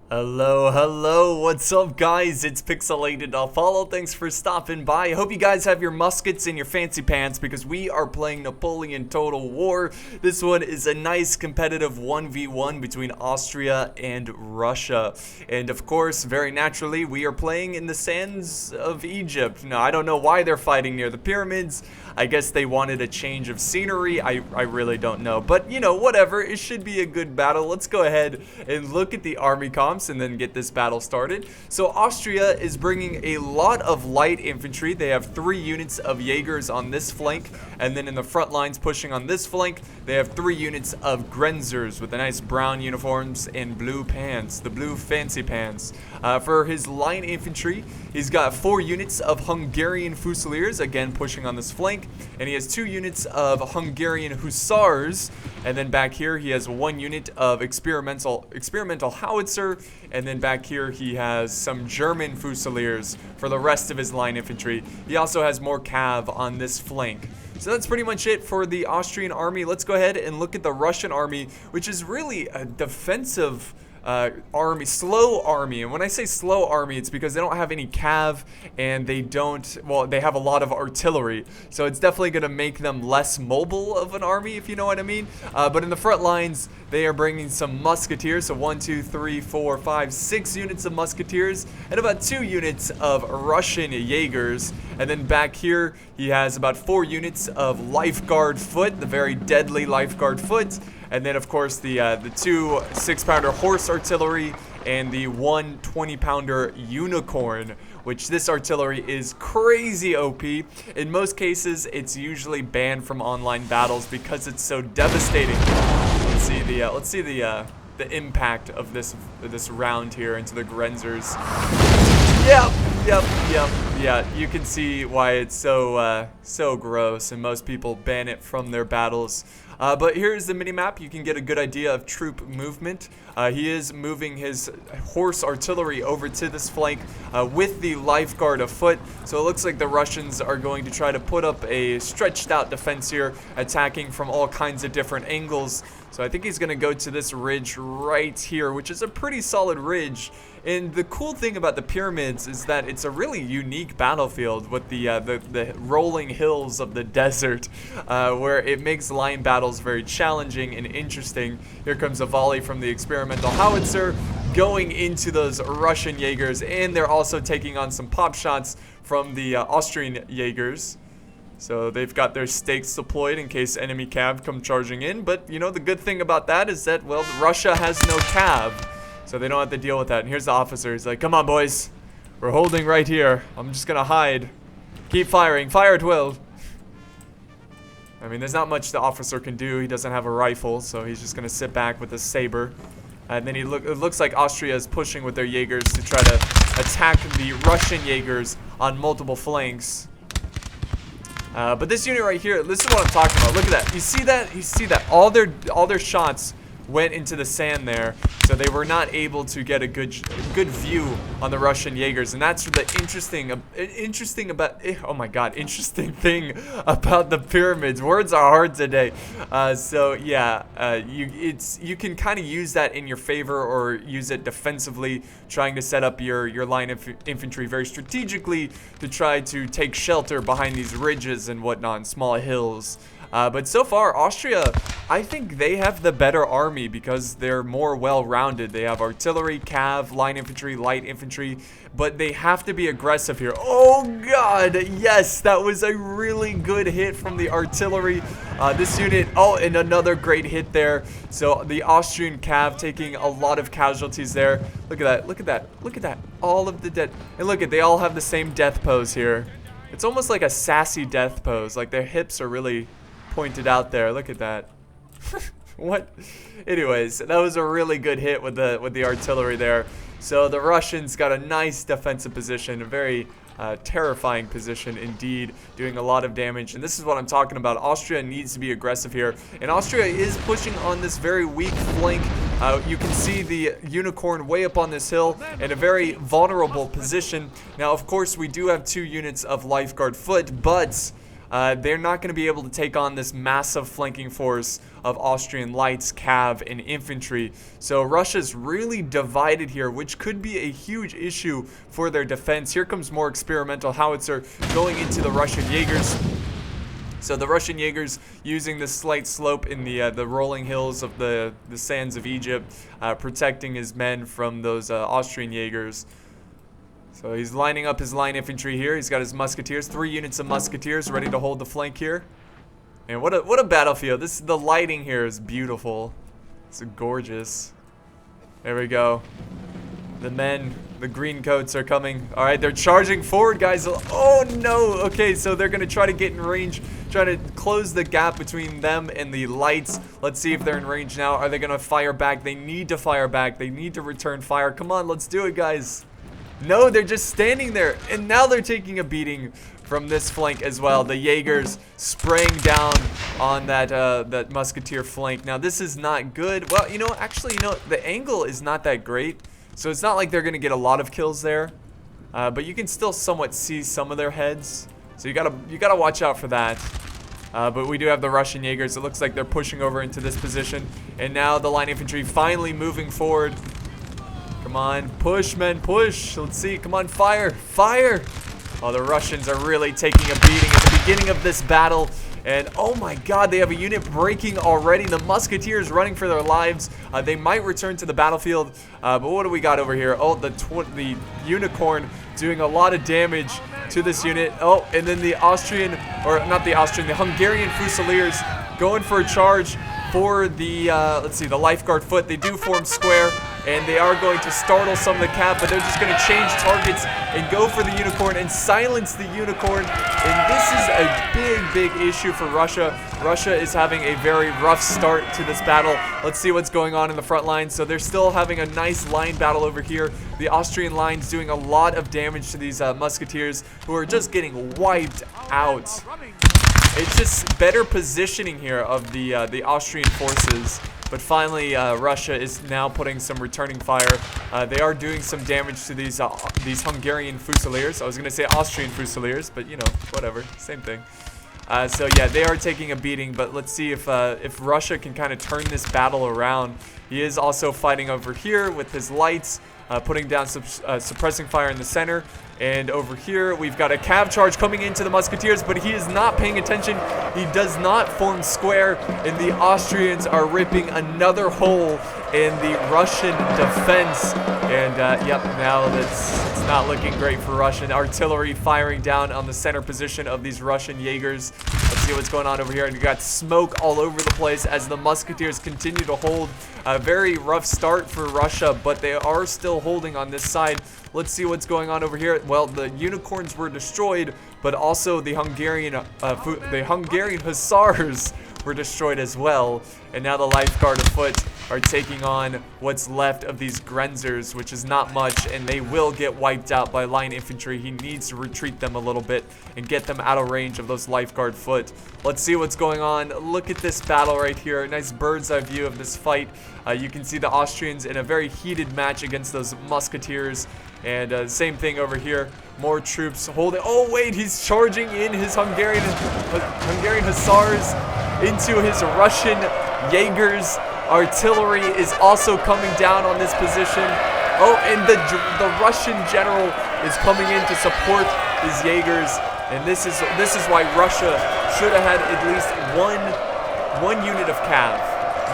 Hello, what's up guys? It's Pixelated-Follow. Thanks for stopping by. I hope you guys have your muskets and your fancy pants because we are playing Napoleon Total War. This one is a nice competitive 1v1 between Austria and Russia. And of course, very naturally, we are playing in the sands of Egypt. Now, I don't know why they're fighting near the pyramids. I guess they wanted a change of scenery. I really don't know. But, you know, whatever. It should be a good battle. Let's go ahead and look at the army comps and then get this battle started. So Austria is bringing a lot of light infantry. They have 3 units of Jaegers on this flank, and then in the front lines pushing on this flank, they have 3 units of Grenzers with the nice brown uniforms and blue pants, the blue fancy pants. For his line infantry, he's got 4 units of Hungarian Fusiliers, again pushing on this flank, and he has 2 units of Hungarian Hussars, and then back here he has 1 unit of experimental howitzer, and then back here he has some German Fusiliers for the rest of his line infantry. He also has more cav on this flank. So that's pretty much it for the Austrian army. Let's go ahead and look at the Russian army, which is really a defensive army, slow army. And when I say slow army, it's because they don't have any cav and they have a lot of artillery. So it's definitely going to make them less mobile of an army, if you know what I mean. But in the front lines, they are bringing some musketeers. So 1, 2, 3, 4, 5, 6 units of musketeers and about 2 units of Russian Jaegers. And then back here, he has about 4 units of Lifeguard Foot, the very deadly Lifeguard Foot. And then, of course, the 2 6-pounder horse artillery and the 1 20-pounder unicorn, which this artillery is crazy OP. In most cases, it's usually banned from online battles because it's so devastating. Let's see the impact of this round here into the Grenzers. Yeah, you can see why it's so gross, and most people ban it from their battles. But here's the mini-map. You can get a good idea of troop movement. He is moving his horse artillery over to this flank with the Lifeguard afoot. So it looks like the Russians are going to try to put up a stretched out defense here, attacking from all kinds of different angles. So I think he's going to go to this ridge right here, which is a pretty solid ridge. And the cool thing about the pyramids is that it's a really unique battlefield with the rolling hills of the desert, where it makes line battles very challenging and interesting. Here comes a volley from the experimental howitzer going into those Russian Jaegers, and they're also taking on some pop shots from the Austrian Jaegers. So they've got their stakes deployed in case enemy cav come charging in. But, you know, the good thing about that is that, well, Russia has no cav, so they don't have to deal with that. And here's the officer. He's like, come on, boys. We're holding right here. I'm just going to hide. Keep firing. Fire at will. I mean, there's not much the officer can do. He doesn't have a rifle, so he's just going to sit back with a saber. And then it looks like Austria is pushing with their Jaegers to try to attack the Russian Jaegers on multiple flanks. But this unit right here, this is what I'm talking about. Look at that. You see that? You see that? All their shots went into the sand there, so they were not able to get a good view on the Russian Jaegers, and that's the interesting thing about the pyramids. Words are hard today. So yeah, you can kind of use that in your favor or use it defensively, trying to set up your line of infantry very strategically to try to take shelter behind these ridges and whatnot, and small hills. But so far, Austria, I think they have the better army because they're more well-rounded. They have artillery, cav, line infantry, light infantry, but they have to be aggressive here. Oh god, yes, that was a really good hit from the artillery. This unit, oh, and another great hit there. So the Austrian cav taking a lot of casualties there. Look at that, look at that, look at that. All of the dead. And look at, they all have the same death pose here. It's almost like a sassy death pose. Like their hips are really pointed out there. Look at that. What? Anyways, that was a really good hit with the artillery there. So the Russians got a nice defensive position, a very terrifying position indeed, doing a lot of damage. And this is what I'm talking about. Austria needs to be aggressive here, and Austria is pushing on this very weak flank. You can see the unicorn way up on this hill in a very vulnerable position. Now, of course, we do have 2 units of Lifeguard Foot, but they're not going to be able to take on this massive flanking force of Austrian lights, cav, and infantry. So Russia's really divided here, which could be a huge issue for their defense. Here comes more experimental howitzer going into the Russian Jaegers. So the Russian Jaegers using this slight slope in the rolling hills of the sands of Egypt, protecting his men from those Austrian Jaegers. So he's lining up his line infantry here. He's got his musketeers, 3 units of musketeers ready to hold the flank here. And what a battlefield. The lighting here is beautiful. It's gorgeous. There we go. The men, the green coats are coming. All right, they're charging forward, guys. Oh no. Okay, so they're going to try to get in range, try to close the gap between them and the lights. Let's see if they're in range now. Are they going to fire back? They need to fire back. They need to return fire. Come on, let's do it, guys. No, they're just standing there, and now they're taking a beating from this flank as well. The Jaegers spraying down on that musketeer flank. Now, this is not good. Well, actually, the angle is not that great, so it's not like they're going to get a lot of kills there, but you can still somewhat see some of their heads, so you gotta watch out for that. But we do have the Russian Jaegers. It looks like they're pushing over into this position, and now the line infantry finally moving forward. Come on, push, men, push. Let's see. Come on, fire, fire. Oh, the Russians are really taking a beating at the beginning of this battle. And oh my god, they have a unit breaking already. The musketeers running for their lives. They might return to the battlefield. But what do we got over here? Oh, the unicorn doing a lot of damage to this unit. Oh, and then the Austrian, or not the Austrian, the Hungarian Fusiliers going for a charge for the, let's see, the lifeguard foot. They do form square, and they are going to startle some of the cav, but they're just going to change targets and go for the unicorn and silence the unicorn. And this is a big issue for Russia. Russia is having a very rough start to this battle. Let's see what's going on in the front line. So they're still having a nice line battle over here. The Austrian lines doing a lot of damage to these musketeers, who are just getting wiped out. It's just better positioning here of the Austrian forces. But finally, Russia is now putting some returning fire. They are doing some damage to these Hungarian Fusiliers. I was going to say Austrian Fusiliers, but whatever, same thing. So yeah, they are taking a beating, but let's see if Russia can kind of turn this battle around. He is also fighting over here with his lights, putting down some suppressing fire in the center. And over here, we've got a cav charge coming into the musketeers, but he is not paying attention. He does not form square, and the Austrians are ripping another hole in the Russian defense. And yep, now it's not looking great for Russian artillery firing down on the center position of these Russian Jaegers. Let's see what's going on over here. And you got smoke all over the place as the musketeers continue to hold. A very rough start for Russia, but they are still holding on this side. Let's see what's going on over here. Well, the unicorns were destroyed, but also the Hungarian hussars were destroyed as well. And now the lifeguard afoot are taking on what's left of these Grenzers, which is not much, and they will get wiped out by line infantry. He needs to retreat them a little bit and get them out of range of those lifeguard foot. Let's see what's going on. Look at this battle right here. A nice bird's eye view of this fight. You can see the Austrians in a very heated match against those musketeers. And same thing over here. More troops holding. Oh wait, he's charging in his Hungarian hussars into his Russian Jaegers. Artillery is also coming down on this position. Oh, and the Russian general is coming in to support his Jaegers. And this is why Russia should have had at least one unit of cav.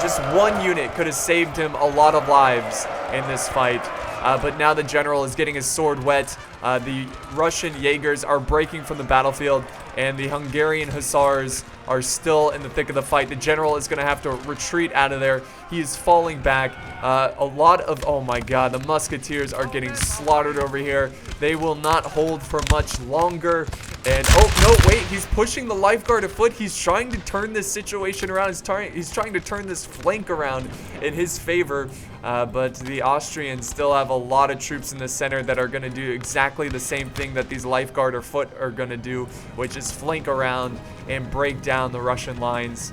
Just one unit could have saved him a lot of lives in this fight. But now the general is getting his sword wet. The Russian Jaegers are breaking from the battlefield, and the Hungarian hussars are still in the thick of the fight. The general is going to have to retreat out of there. He is falling back. Oh my god, the musketeers are getting slaughtered over here. They will not hold for much longer. And oh no, wait, he's pushing the lifeguard afoot. He's trying to turn this situation around. He's trying to turn this flank around in his favor. But the Austrians still have a lot of troops in the center that are going to do exactly the same thing that these lifeguard afoot are going to do, which is flank around and break down the Russian lines.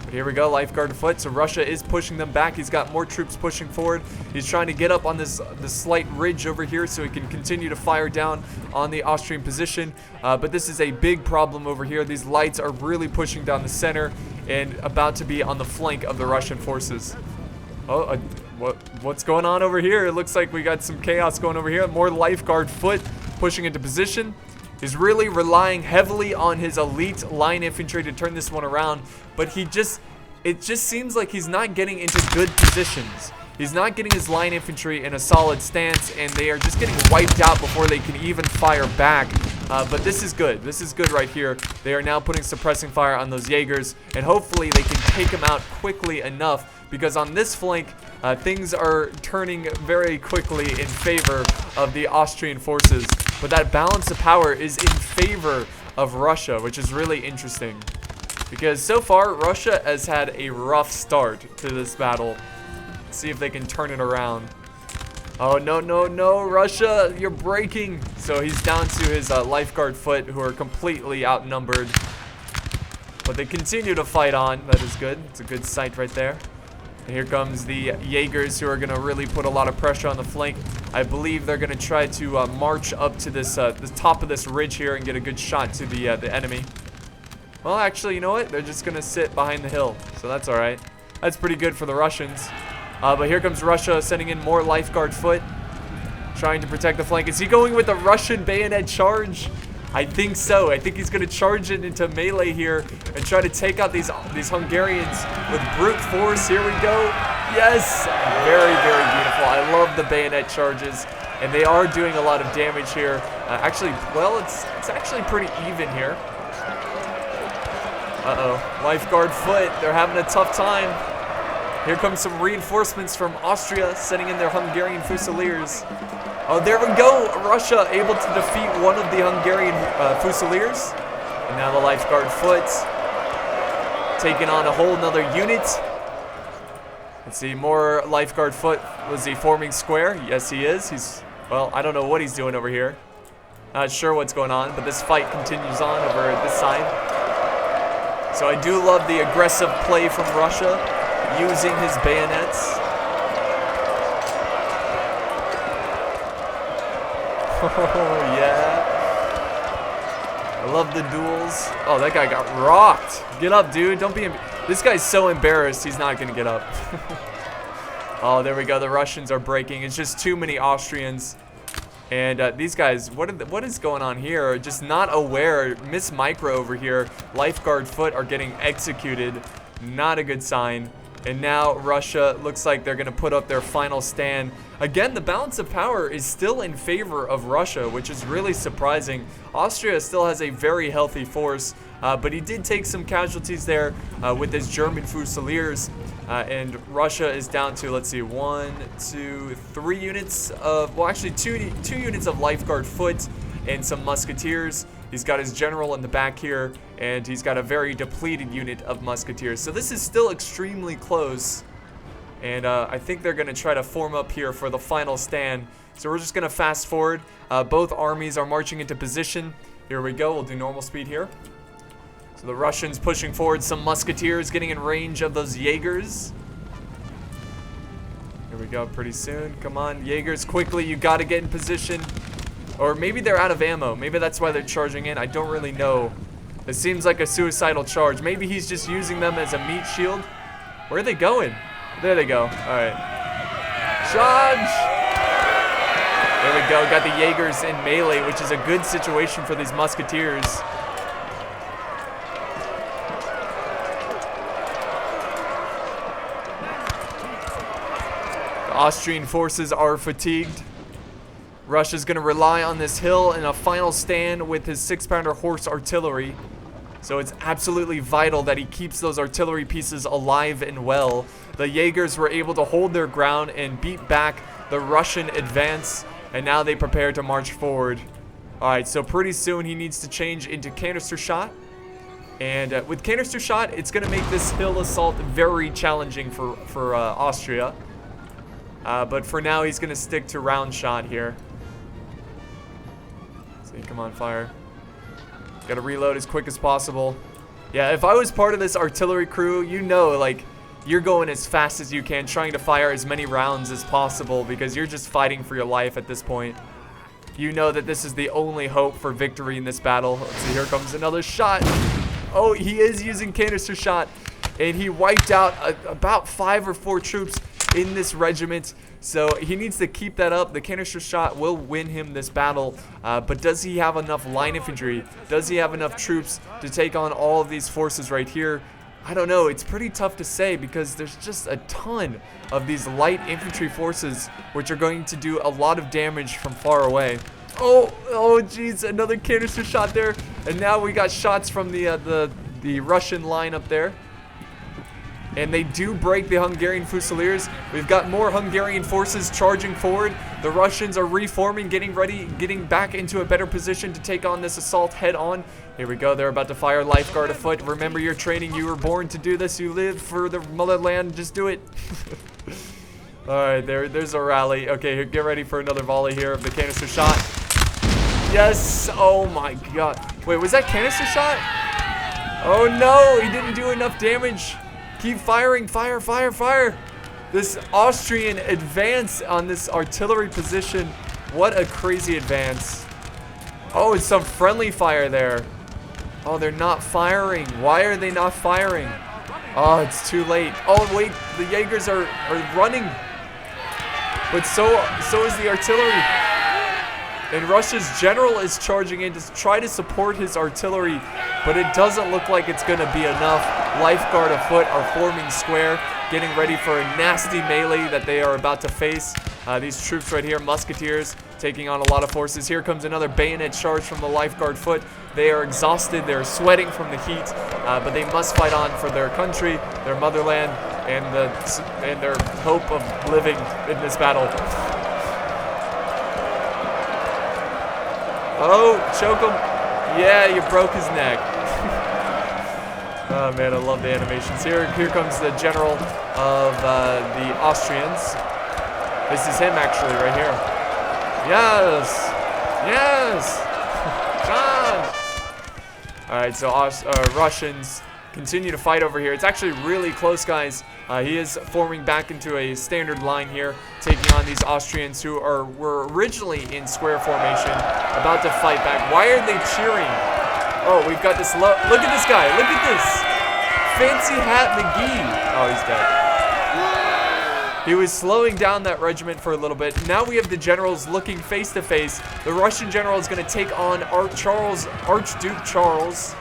But here we go, lifeguard foot. So Russia is pushing them back. He's got more troops pushing forward. He's trying to get up on this slight ridge over here so he can continue to fire down on the Austrian position. But this is a big problem over here. These lights are really pushing down the center and about to be on the flank of the Russian forces. Oh, what's going on over here? It looks like we got some chaos going over here. More lifeguard foot pushing into position. He's really relying heavily on his elite line infantry to turn this one around, but it just seems like he's not getting into good positions. He's not getting his line infantry in a solid stance, and they are just getting wiped out before they can even fire back. But this is good. This is good right here. They are now putting suppressing fire on those Jaegers, and hopefully they can take them out quickly enough, because on this flank, things are turning very quickly in favor of the Austrian forces. But that balance of power is in favor of Russia, which is really interesting. Because so far, Russia has had a rough start to this battle. Let's see if they can turn it around. Oh, no, no, no, Russia, you're breaking. So he's down to his lifeguard foot, who are completely outnumbered. But they continue to fight on. That is good. It's a good sight right there. And here comes the Jaegers, who are going to really put a lot of pressure on the flank. I believe they're going to try to march up to this the top of this ridge here and get a good shot to the enemy. Well, actually, you know what? They're just going to sit behind the hill, so that's all right. That's pretty good for the Russians. But here comes Russia sending in more lifeguard foot, trying to protect the flank. Is he going with a Russian bayonet charge? I think so. I think he's going to charge it into melee here and try to take out these Hungarians with brute force. Here we go. Yes! Very, very beautiful. I love the bayonet charges, and they are doing a lot of damage here. Actually, well, it's actually pretty even here. Uh-oh. Lifeguard foot. They're having a tough time. Here comes some reinforcements from Austria, sending in their Hungarian Fusiliers. Oh, there we go. Russia able to defeat one of the Hungarian Fusiliers. And now the lifeguard foot taking on a whole nother unit. Let's see, more lifeguard foot. Was he forming square? Yes, he is. Well, I don't know what he's doing over here. Not sure what's going on, but this fight continues on over this side. So I do love the aggressive play from Russia, using his bayonets. Oh, yeah. I love the duels. Oh, that guy got rocked. Get up, dude. Don't be... This guy's so embarrassed, he's not going to get up. Oh, there we go. The Russians are breaking. It's just too many Austrians. And these guys, what is going on here? Just not aware. Miss Micro over here. Lifeguard foot are getting executed. Not a good sign. And now Russia looks like they're going to put up their final stand. Again, the balance of power is still in favor of Russia, which is really surprising. Austria still has a very healthy force, but he did take some casualties there with his German Fusiliers. And Russia is down to, let's see, 1, 2, 3 units of, well, actually two units of lifeguard foot and some musketeers. He's got his general in the back here, and he's got a very depleted unit of musketeers. So this is still extremely close, and I think they're going to try to form up here for the final stand. So we're just going to fast forward. Both armies are marching into position. Here we go. We'll do normal speed here. So the Russians pushing forward, some musketeers getting in range of those Jaegers. Here we go, pretty soon. Come on, Jaegers, quickly. You got to get in position. Or maybe they're out of ammo. Maybe that's why they're charging in. I don't really know. It seems like a suicidal charge. Maybe he's just using them as a meat shield. Where are they going? There they go. All right. Charge! There we go. Got the Jaegers in melee, which is a good situation for these musketeers. The Austrian forces are fatigued. Russia's going to rely on this hill in a final stand with his 6-pounder horse artillery. So it's absolutely vital that he keeps those artillery pieces alive and well. The Jaegers were able to hold their ground and beat back the Russian advance, and now they prepare to march forward. Alright, so pretty soon he needs to change into canister shot. And with canister shot, it's going to make this hill assault very challenging for Austria. But for now, he's going to stick to round shot here. Come on, fire. Gotta reload as quick as possible. Yeah, if I was part of this artillery crew, you know, like, you're going as fast as you can, trying to fire as many rounds as possible because you're just fighting for your life at this point. You know that this is the only hope for victory in this battle. Let's see, here comes another shot. Oh, he is using canister shot, and he wiped out about 5 or 4 troops in this regiment. So he needs to keep that up. The canister shot will win him this battle, but does he have enough line infantry? Does he have enough troops to take on all of these forces right here? I don't know. It's pretty tough to say because there's just a ton of these light infantry forces which are going to do a lot of damage from far away. Oh geez, another canister shot there, and now we got shots from the Russian line up there. And they do break the Hungarian Fusiliers. We've got more Hungarian forces charging forward. The Russians are reforming, getting ready, getting back into a better position to take on this assault head on. Here we go. They're about to fire Lifeguard afoot. Remember your training. You were born to do this. You live for the motherland. Just do it. All right, there's a rally. Okay, get ready for another volley here of the canister shot. Yes. Oh, my God. Wait, was that canister shot? Oh, no. He didn't do enough damage. Keep firing. Fire, fire, fire. This Austrian advance on this artillery position. What a crazy advance. Oh, it's some friendly fire there. Oh, they're not firing. Why are they not firing? Oh, it's too late. Oh, wait. The Jaegers are running. But so is the artillery. And Russia's general is charging in to try to support his artillery, but it doesn't look like it's going to be enough. Lifeguard afoot are forming square, getting ready for a nasty melee that they are about to face. These troops right here, musketeers, taking on a lot of forces. Here comes another bayonet charge from the Lifeguard foot. They are exhausted, they're sweating from the heat, but they must fight on for their country, their motherland, and their hope of living in this battle. Oh, choke him. Yeah, you broke his neck. Oh, man, I love the animations. Here comes the general of the Austrians. This is him, actually, right here. Yes. Yes. John. All right, so Russians continue to fight over here. It's actually really close, guys. He is forming back into a standard line here, taking on these Austrians who were originally in square formation, about to fight back. Why are they cheering? Oh, we've got this. Look at this guy. Look at this. Fancy Hat McGee. Oh, he's dead. He was slowing down that regiment for a little bit. Now we have the generals looking face to face. The Russian general is going to take on Archduke Charles,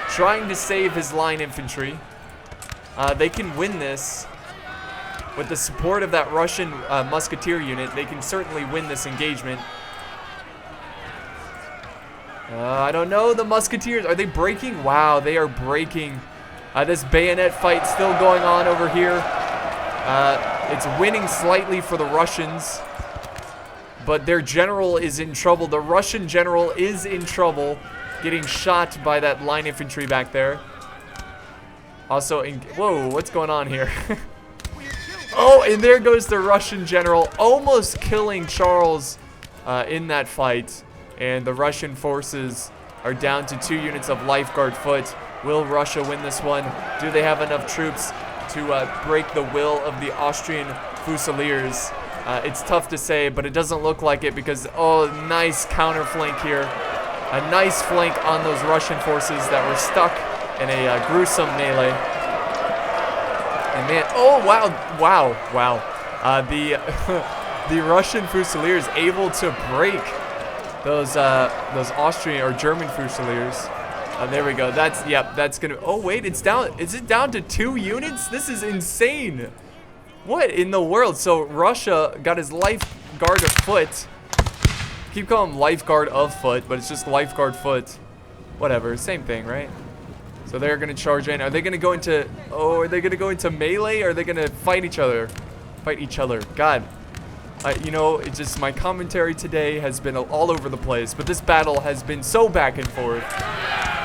trying to save his line infantry. They can win this. With the support of that Russian musketeer unit, they can certainly win this engagement. I don't know, the musketeers, are they breaking? Wow, they are breaking. This bayonet fight still going on over here. It's winning slightly for the Russians, but their general is in trouble. The Russian general is in trouble, getting shot by that line infantry back there. Also, whoa, what's going on here? Oh, and there goes the Russian general, almost killing Charles in that fight. And the Russian forces are down to 2 units of Lifeguard foot. Will Russia win this one? Do they have enough troops to break the will of the Austrian Fusiliers? It's tough to say, but it doesn't look like it because, oh, nice counter flank here. A nice flank on those Russian forces that were stuck in a gruesome melee. And man, oh wow. The Russian Fusiliers able to break those Austrian or German Fusiliers. There we go. That's gonna. Oh wait, it's down. Is it down to 2 units? This is insane. What in the world? So Russia got his Lifeguard of foot. Keep calling him Lifeguard of foot, but it's just Lifeguard foot. Whatever, same thing, right? So they're gonna charge in. Are they gonna go into? Oh, are they gonna go into melee? Or are they gonna fight each other? Fight each other. God. You know, it's just my commentary today has been all over the place, but this battle has been so back and forth.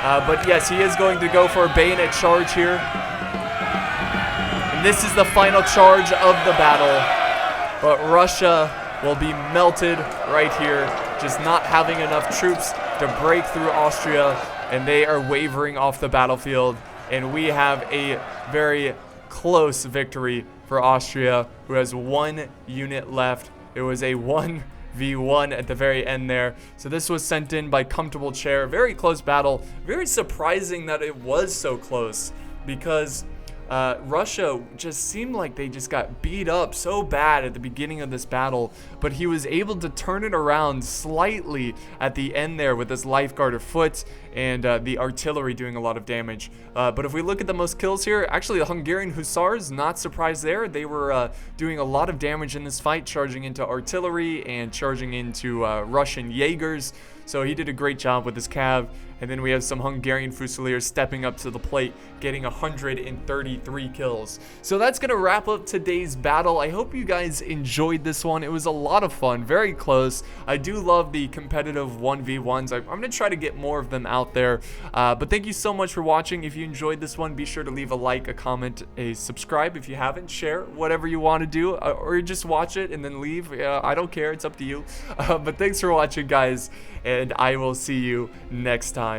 But yes, he is going to go for a bayonet charge here. And this is the final charge of the battle. But Russia will be melted right here, just not having enough troops to break through Austria, and they are wavering off the battlefield. And we have a very close victory for Austria, who has 1 unit left. It was a 1v1 at the very end there. So this was sent in by Comfortable Chair. Very close battle. Very surprising that it was so close, because Russia just seemed like they just got beat up so bad at the beginning of this battle, but he was able to turn it around slightly at the end there with his lifeguard foot and the artillery doing a lot of damage. But if we look at the most kills here, actually the Hungarian Hussars, not surprised there. They were doing a lot of damage in this fight, charging into artillery and charging into Russian Jaegers. So he did a great job with his cav. And then we have some Hungarian Fusiliers stepping up to the plate, getting 133 kills. So that's going to wrap up today's battle. I hope you guys enjoyed this one. It was a lot of fun, very close. I do love the competitive 1v1s. I'm going to try to get more of them out there. But thank you so much for watching. If you enjoyed this one, be sure to leave a like, a comment, a subscribe if you haven't, share, whatever you want to do, or just watch it and then leave. I don't care. It's up to you. But thanks for watching, guys, and I will see you next time.